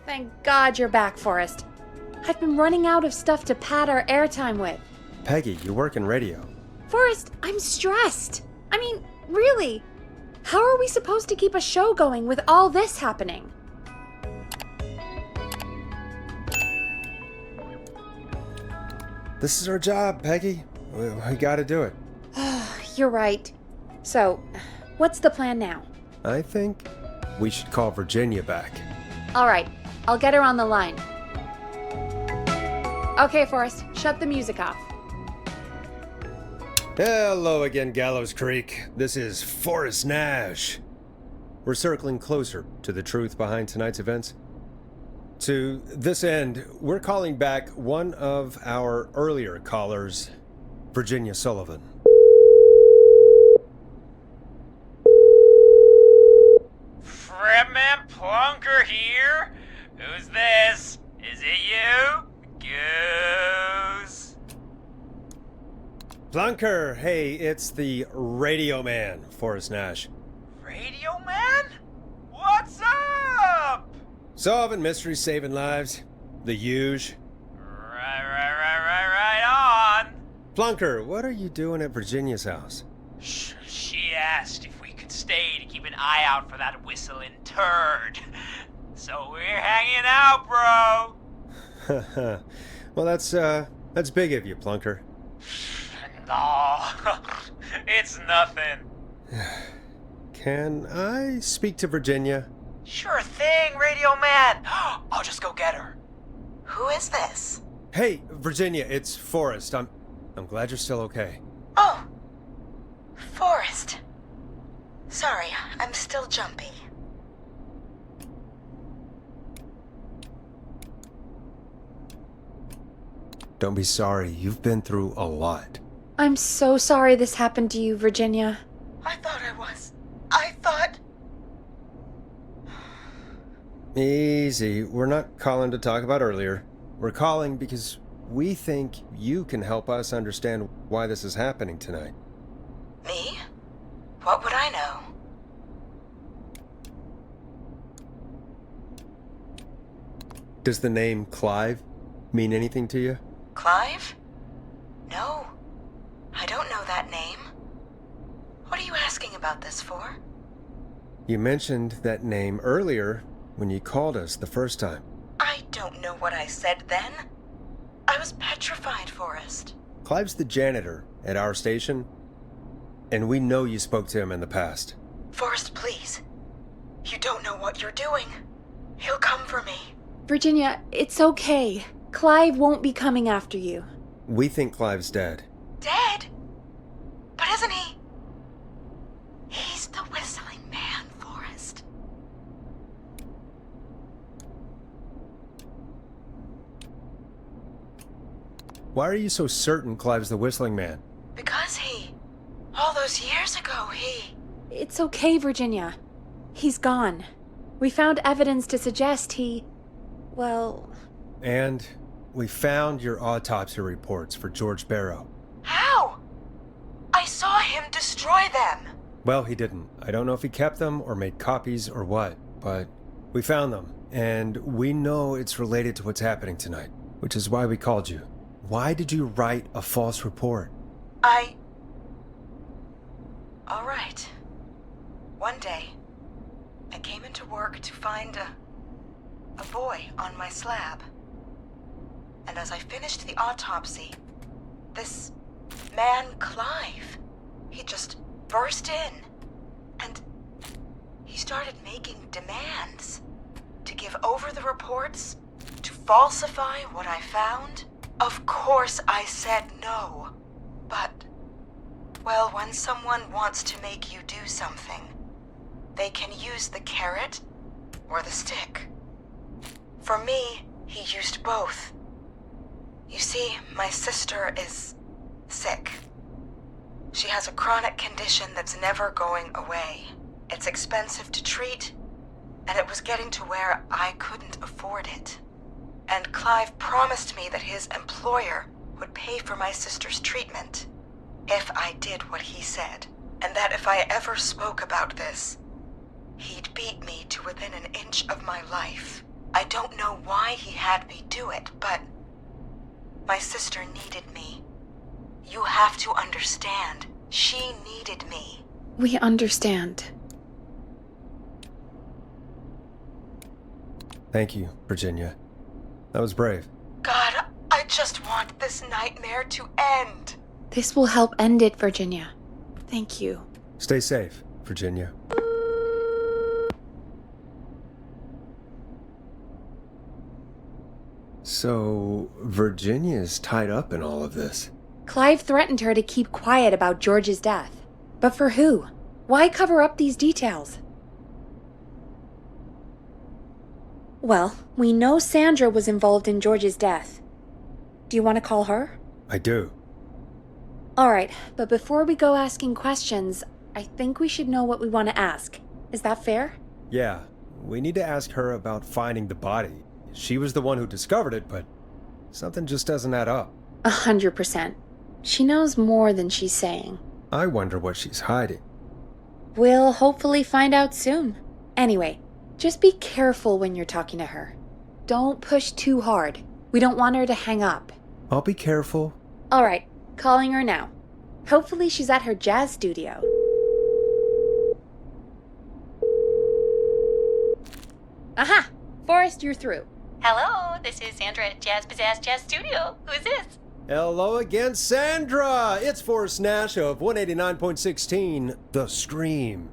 Thank God you're back, Forrest. I've been running out of stuff to pad our airtime with. Peggy, you work in radio. Forrest, I'm stressed. I mean, really. How are we supposed to keep a show going with all this happening? This is our job, Peggy. We gotta do it. You're right. So, what's the plan now? I think we should call Virginia back. All right, I'll get her on the line. Okay, Forrest, shut the music off. Hello again, Gallows Creek. This is Forrest Nash. We're circling closer to the truth behind tonight's events. To this end, we're calling back one of our earlier callers, Virginia Sullivan. Fredman Plunker here? Who's this? Is it you? Goose. Plunker, hey, it's the radio man, Forrest Nash. Radio Man? What's up? Solving mysteries, saving lives. The huge. Right on. Plunker, what are you doing at Virginia's house? She asked if we could stay to keep an eye out for that whistling turd. So we're hanging out, bro. Well, that's big of you, Plunker. No, it's nothing. Can I speak to Virginia? Sure thing, Radio Man. I'll just go get her. Who is this? Hey, Virginia, it's Forrest. I'm glad you're still okay. Oh, Forrest. Sorry, I'm still jumpy. Don't be sorry. You've been through a lot. I'm so sorry this happened to you, Virginia. I thought I was. I thought... Easy. We're not calling to talk about earlier. We're calling because we think you can help us understand why this is happening tonight. Me? What would I know? Does the name Clive mean anything to you? Clive? No. I don't know that name. What are you asking about this for? You mentioned that name earlier when you called us the first time. I don't know what I said then. I was petrified, Forrest. Clive's the janitor at our station, and we know you spoke to him in the past. Forrest, please. You don't know what you're doing. He'll come for me. Virginia, it's okay. Clive won't be coming after you. We think Clive's dead. Dead? But isn't he? He's the whistling man, Forrest. Why are you so certain Clive's the whistling man? Because all those years ago, It's okay, Virginia. He's gone. We found evidence to suggest well... And we found your autopsy reports for George Barrow. How? I saw him destroy them. Well, he didn't. I don't know if he kept them or made copies or what, but we found them, and we know it's related to what's happening tonight, which is why we called you. Why did you write a false report? All right. One day, I came into work to find a boy on my slab. And as I finished the autopsy, this man, Clive, he just burst in. And he started making demands to give over the reports, to falsify what I found. Of course I said no. But, well, when someone wants to make you do something, they can use the carrot or the stick. For me, he used both. You see, my sister is sick. She has a chronic condition that's never going away. It's expensive to treat, and it was getting to where I couldn't afford it. And Clive promised me that his employer would pay for my sister's treatment if I did what he said, and that if I ever spoke about this, he'd beat me to within an inch of my life. I don't know why he had me do it, but my sister needed me. You have to understand. She needed me. We understand. Thank you, Virginia. That was brave. God, I just want this nightmare to end. This will help end it, Virginia. Thank you. Stay safe, Virginia. So, Virginia's tied up in all of this. Clive threatened her to keep quiet about George's death. But for who? Why cover up these details? Well, we know Sandra was involved in George's death. Do you want to call her? I do. Alright, but before we go asking questions, I think we should know what we want to ask. Is that fair? Yeah, we need to ask her about finding the body. She was the one who discovered it, but something just doesn't add up. 100%. She knows more than she's saying. I wonder what she's hiding. We'll hopefully find out soon. Anyway, just be careful when you're talking to her. Don't push too hard. We don't want her to hang up. I'll be careful. Alright, calling her now. Hopefully she's at her jazz studio. Aha! Forrest, you're through. Hello, this is Sandra at Jazz Pizzazz Jazz Studio. Who is this? Hello again, Sandra! It's Forrest Nash of 189.16, The Scream.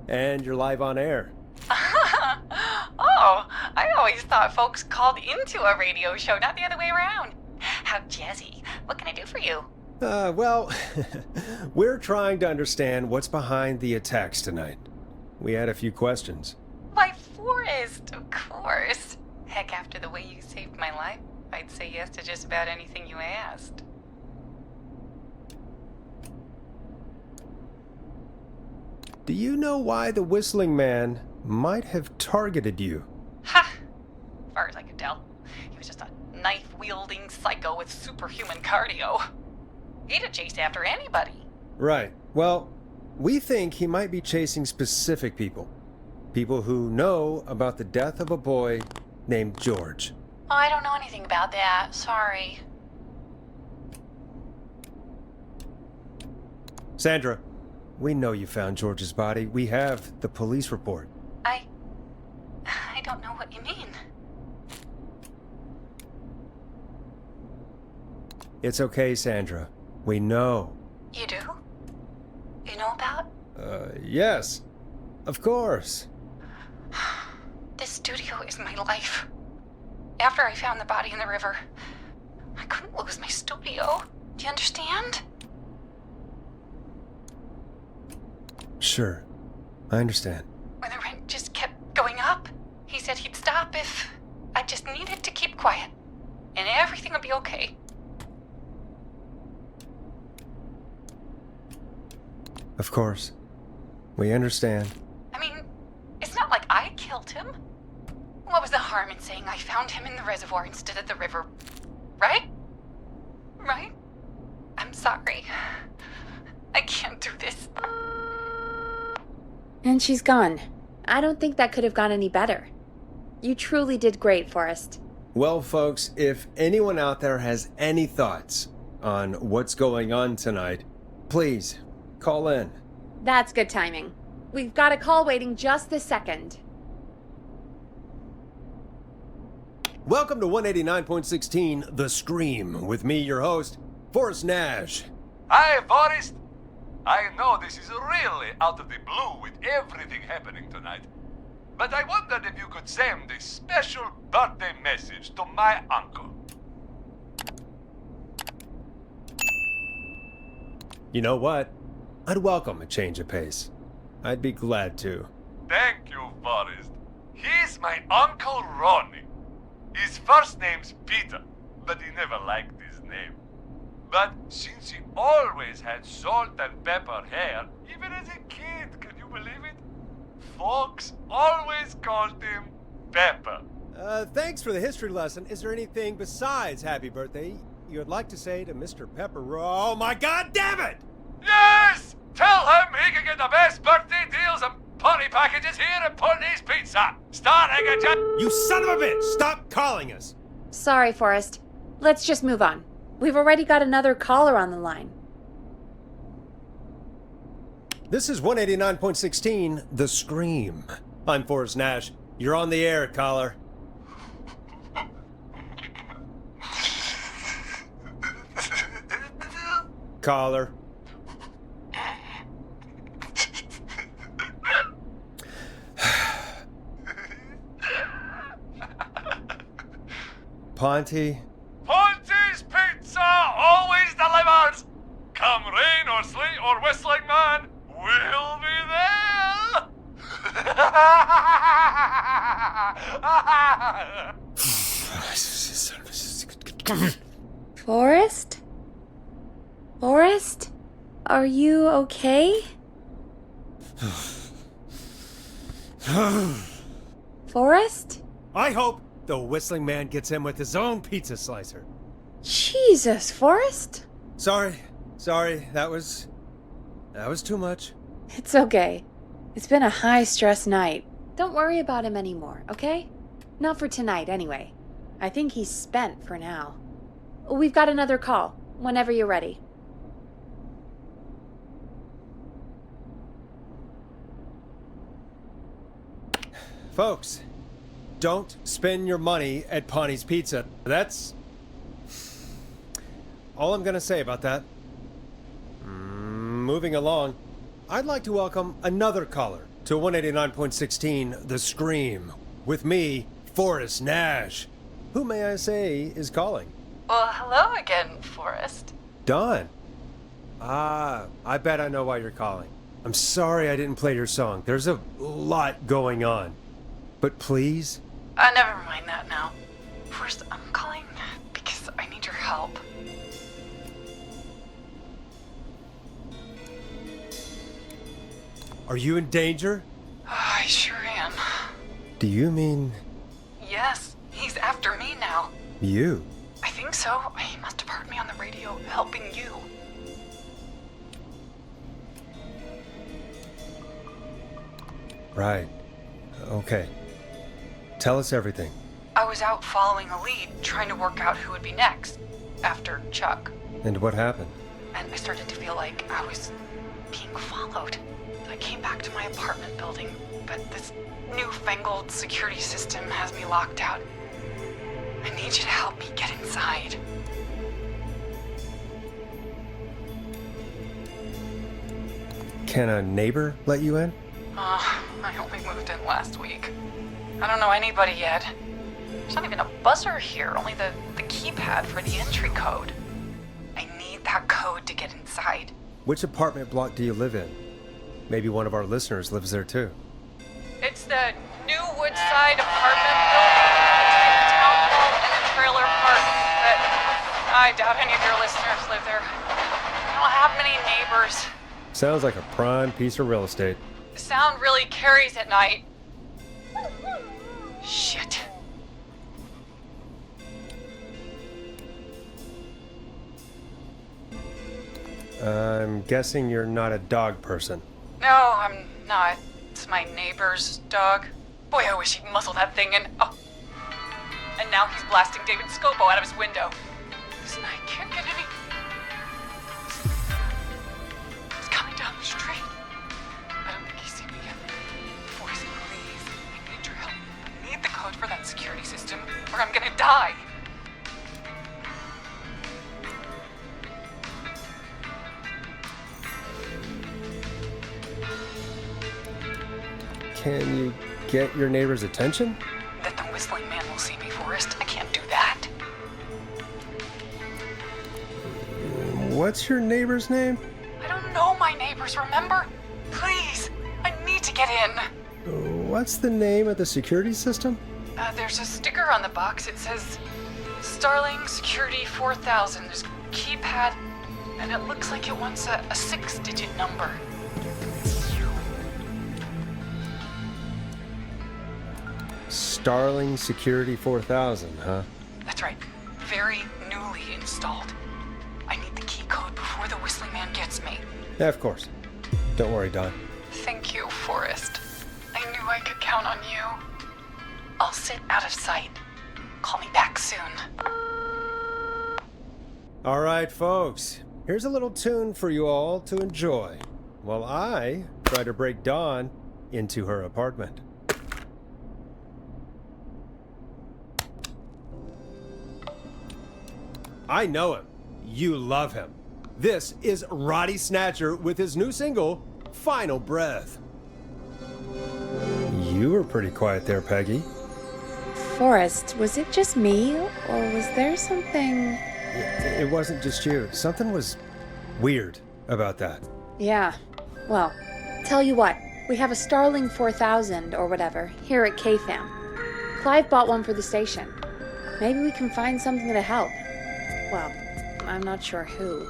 And you're live on air. Oh, I always thought folks called into a radio show, not the other way around. How jazzy. What can I do for you? Well, we're trying to understand what's behind the attacks tonight. We had a few questions. Why, Forrest, of course. Heck, after the way you saved my life, I'd say yes to just about anything you asked. Do you know why the Whistling Man might have targeted you? Ha! As far as I could tell, he was just a knife-wielding psycho with superhuman cardio. He'd have chased after anybody. Right. Well, we think he might be chasing specific people. People who know about the death of a boy named George. Oh, I don't know anything about that. Sorry. Sandra, we know you found George's body. We have the police report. I don't know what you mean. It's okay, Sandra. We know. You do? You know about? Yes. Of course. This studio is my life. After I found the body in the river, I couldn't lose my studio. Do you understand? Sure. I understand. When the rent just kept going up, he said he'd stop if I just needed to keep quiet. And everything would be okay. Of course. We understand. I mean, it's not like I killed him. What was the harm in saying I found him in the reservoir instead of the river? Right? Right? I'm sorry. I can't do this. And she's gone. I don't think that could have gone any better. You truly did great, Forrest. Well, folks, if anyone out there has any thoughts on what's going on tonight, please call in. That's good timing. We've got a call waiting just this second. Welcome to 189.16, The Scream, with me, your host, Forrest Nash. Hi, Forrest. I know this is really out of the blue with everything happening tonight, but I wondered if you could send a special birthday message to my uncle. You know what? I'd welcome a change of pace. I'd be glad to. Thank you, Forrest. He's my Uncle Ronnie. His first name's Peter, but he never liked his name. But since he always had salt and pepper hair, even as a kid, can you believe it? Folks always called him Pepper. Thanks for the history lesson. Is there anything besides happy birthday you'd like to say to Mr. Pepper? Oh my god damn it! Yes! Tell him he can get the best birthday deals and party packages here at Putney's Pizza. sir. Starting a jet. You son of a bitch! Stop calling us! Sorry, Forrest. Let's just move on. We've already got another caller on the line. This is 189.16, The Scream. I'm Forrest Nash. You're on the air, caller. Caller. Ponty. Ponty's Pizza always delivers. Come rain or sleet or whistling man, we'll be there. Forrest? Forrest? Are you okay? Forrest? I hope the whistling man gets in with his own pizza slicer. Jesus, Forrest? Sorry, that was too much. It's okay. It's been a high-stress night. Don't worry about him anymore, okay? Not for tonight, anyway. I think he's spent for now. We've got another call, whenever you're ready. Folks, don't spend your money at Ponty's Pizza. That's all I'm gonna say about that. Moving along, I'd like to welcome another caller to 189.16 The Scream. With me, Forrest Nash. Who, may I say, is calling? Well, hello again, Forrest. Don. I bet I know why you're calling. I'm sorry I didn't play your song. There's a lot going on. But please? Never mind that now. First, I'm calling because I need your help. Are you in danger? I sure am. Do you mean Yes, he's after me now. you? I think so. He must have heard me on the radio helping you. Right. Okay. Tell us everything. I was out following a lead, trying to work out who would be next, after Chuck. And what happened? And I started to feel like I was being followed. I came back to my apartment building, but this newfangled security system has me locked out. I need you to help me get inside. Can a neighbor let you in? I only moved in last week. I don't know anybody yet. There's not even a buzzer here, only the keypad for the entry code. I need that code to get inside. Which apartment block do you live in? Maybe one of our listeners lives there too. It's the new Woodside apartment building between the town hall and the trailer park, but I doubt any of your listeners live there. I don't have many neighbors. Sounds like a prime piece of real estate. The sound really carries at night. Shit. I'm guessing you're not a dog person. No, I'm not. It's my neighbor's dog. Boy, I wish he'd muzzle that thing and... Oh. And now he's blasting David Scopo out of his window. This night can't get any... He's coming down the street. I don't think he's seen me yet. Boys, please. I need your help. I need the code for that security system, or I'm gonna die. Can you get your neighbor's attention? That the whistling man will see me, Forrest. I can't do that. What's your neighbor's name? I don't know my neighbors, remember? Please, I need to get in. What's the name of the security system? There's a sticker on the box. It says Starling Security 4000. There's a keypad, and it looks like it wants a 6-digit number. Starling Security 4000, huh? That's right. Very newly installed. I need the key code before the whistling man gets me. Yeah, of course. Don't worry, Don. Thank you, Forrest. I knew I could count on you. I'll sit out of sight. Call me back soon. All right, folks. Here's a little tune for you all to enjoy while I try to break Dawn into her apartment. I know him. You love him. This is Roddy Snatcher with his new single, Final Breath. You were pretty quiet there, Peggy. Forrest, was it just me, or was there something... It wasn't just you. Something was weird about that. Yeah. Well, tell you what, we have a Starling 4000 or whatever here at KFAM. Clive bought one for the station. Maybe we can find something to help. Well, I'm not sure who,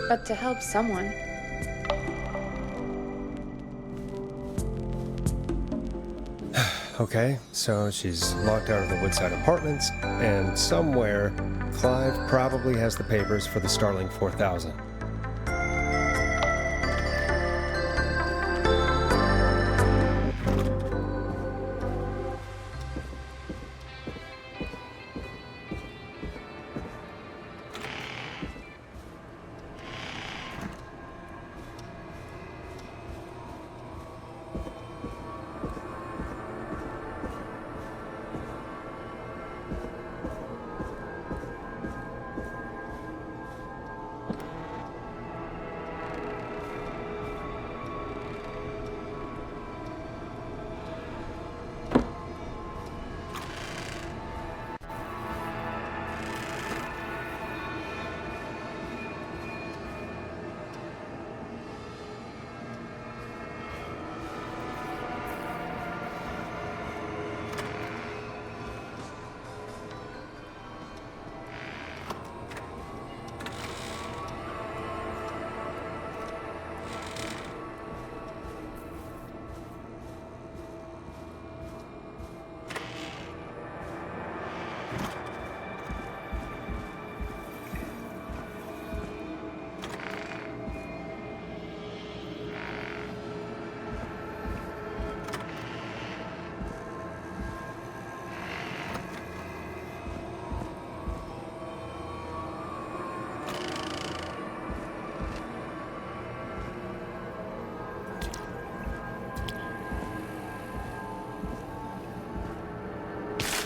but to help someone. Okay, so she's locked out of the Woodside Apartments, and somewhere, Clive probably has the papers for the Starling 4000.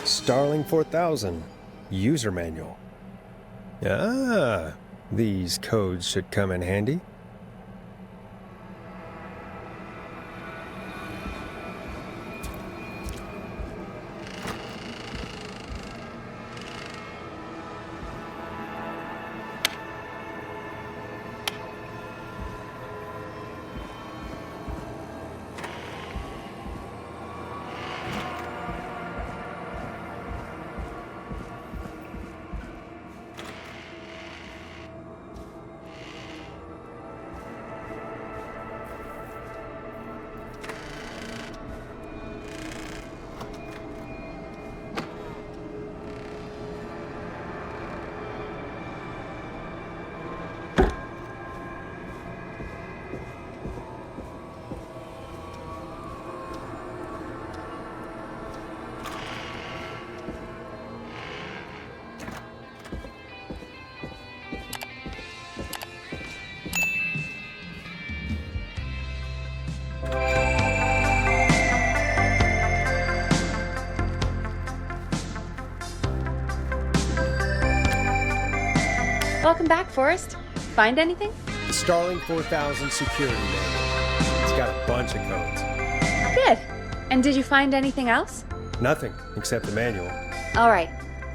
Starling 4000 user manual. Ah, these codes should come in handy. Welcome back, Forrest. Find anything? The Starling 4000 security manual. It's got a bunch of codes. Good. And did you find anything else? Nothing except the manual. All right.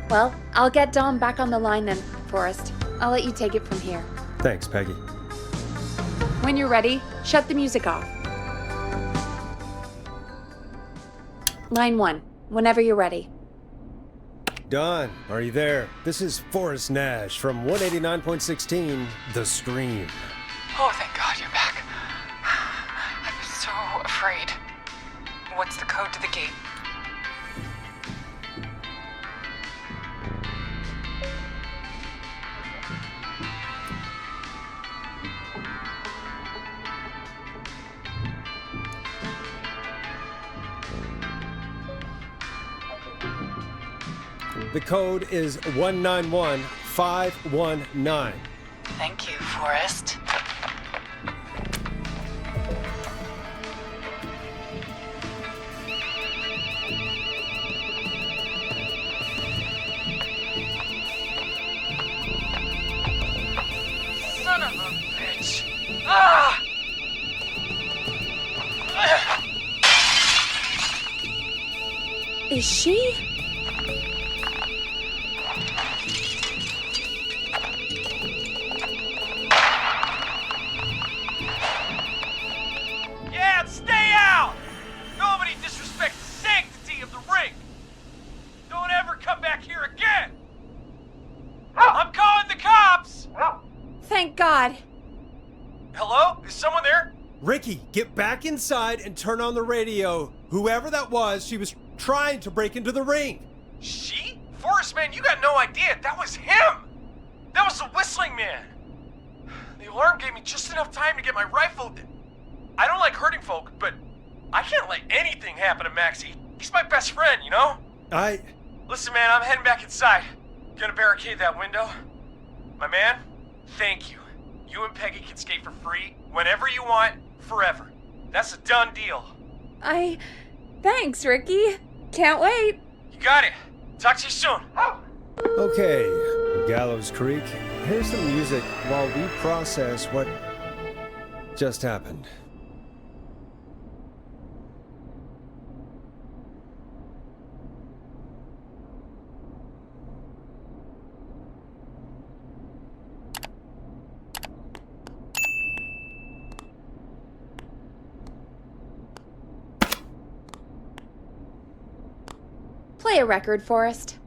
Well, I'll get Dom back on the line then, Forrest. I'll let you take it from here. Thanks, Peggy. When you're ready, shut the music off. Line 1, whenever you're ready. Don, are you there? This is Forrest Nash from 189.16, The Scream. Oh, thank God you're back. I was so afraid. What's the code to the gate? The code is 191519. Thank you, Forrest. Son of a bitch. Ah! Is she? Yeah, stay out! Nobody disrespects the sanctity of the ring! Don't ever come back here again! I'm calling the cops! Thank God. Hello? Is someone there? Ricky, get back inside and turn on the radio. Whoever that was, she was trying to break into the ring. She? Forrest, man, you got no idea. That was him! That was the whistling man! The alarm gave me just enough time to get my rifle. I don't like hurting folk, but I can't let anything happen to Maxie. He's my best friend, you know? Listen, man, I'm heading back inside. Gonna barricade that window. My man, thank you. You and Peggy can skate for free whenever you want, forever. That's a done deal. Thanks, Ricky. Can't wait. You got it. Talk to you soon. Okay, Gallows Creek, here's some music while we process what just happened. Play a record, Forrest.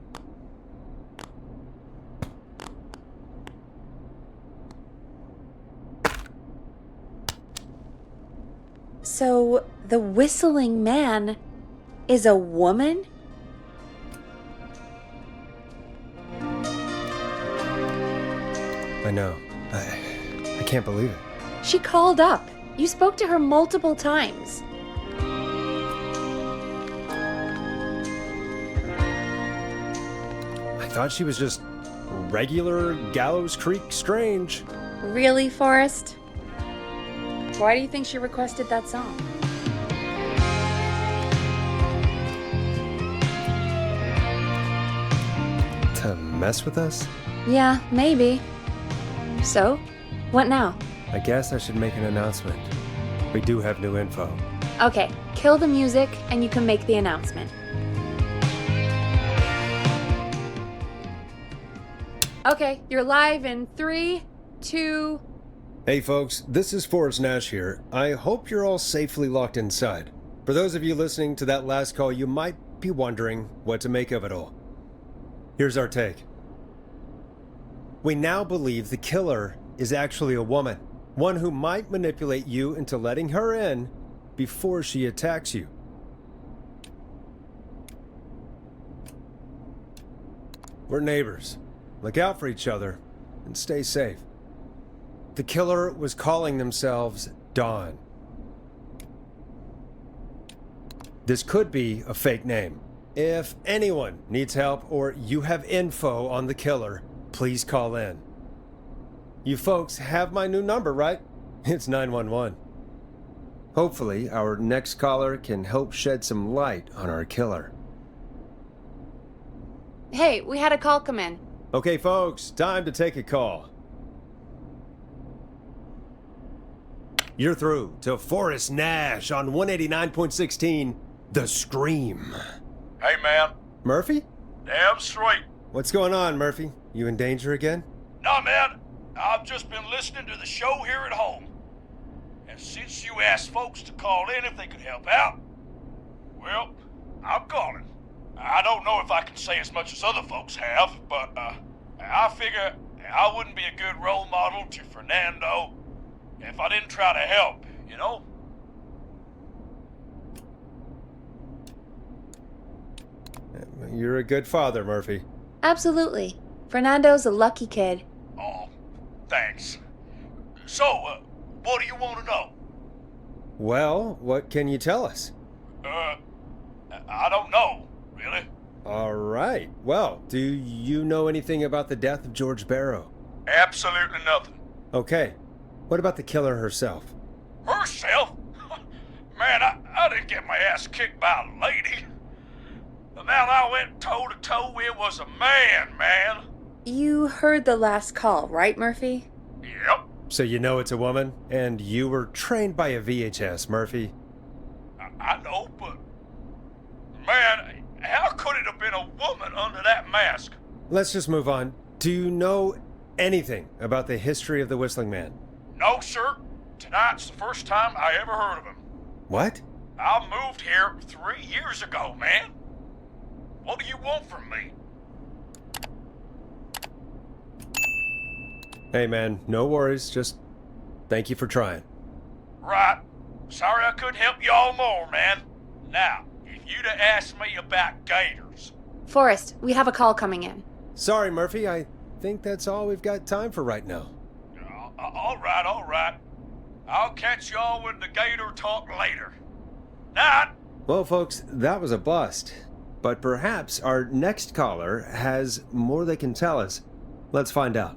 So, the whistling man is a woman? I know. I can't believe it. She called up. You spoke to her multiple times. I thought she was just regular Gallows Creek strange. Really, Forrest? Why do you think she requested that song? To mess with us? Yeah, maybe. So, what now? I guess I should make an announcement. We do have new info. Okay, kill the music and you can make the announcement. Okay, you're live in 3, 2... Hey folks, this is Forrest Nash here. I hope you're all safely locked inside. For those of you listening to that last call, you might be wondering what to make of it all. Here's our take. We now believe the killer is actually a woman. One who might manipulate you into letting her in before she attacks you. We're neighbors. Look out for each other and stay safe. The killer was calling themselves Dawn. This could be a fake name. If anyone needs help or you have info on the killer, please call in. You folks have my new number, right? It's 911. Hopefully, our next caller can help shed some light on our killer. Hey, we had a call come in. Okay, folks, time to take a call. You're through to Forrest Nash on 189.16, The Scream. Hey, man. Murphy? Damn straight. What's going on, Murphy? You in danger again? Nah, man. I've just been listening to the show here at home. And since you asked folks to call in if they could help out, well, I'm calling. I don't know if I can say as much as other folks have, but I figure I wouldn't be a good role model to Fernando if I didn't try to help, you know? You're a good father, Murphy. Absolutely. Fernando's a lucky kid. Oh, thanks. So, what do you want to know? Well, what can you tell us? I don't know, really. All right. Well, do you know anything about the death of George Barrow? Absolutely nothing. Okay. What about the killer herself? Herself? Man, I didn't get my ass kicked by a lady. The man I went toe-to-toe with was a man. You heard the last call, right, Murphy? Yep. So you know it's a woman, and you were trained by a VHS, Murphy. I know, but... Man, how could it have been a woman under that mask? Let's just move on. Do you know anything about the history of the Whistling Man? No, sir. Tonight's the first time I ever heard of him. What? I moved here 3 years ago, man. What do you want from me? Hey man, no worries, just thank you for trying. Right. Sorry I couldn't help you all more, man. Now, if you'd have asked me about gators... Forrest, we have a call coming in. Sorry, Murphy, I think that's all we've got time for right now. All right. I'll catch y'all with the gator talk later. Night. Well, folks, that was a bust. But perhaps our next caller has more they can tell us. Let's find out.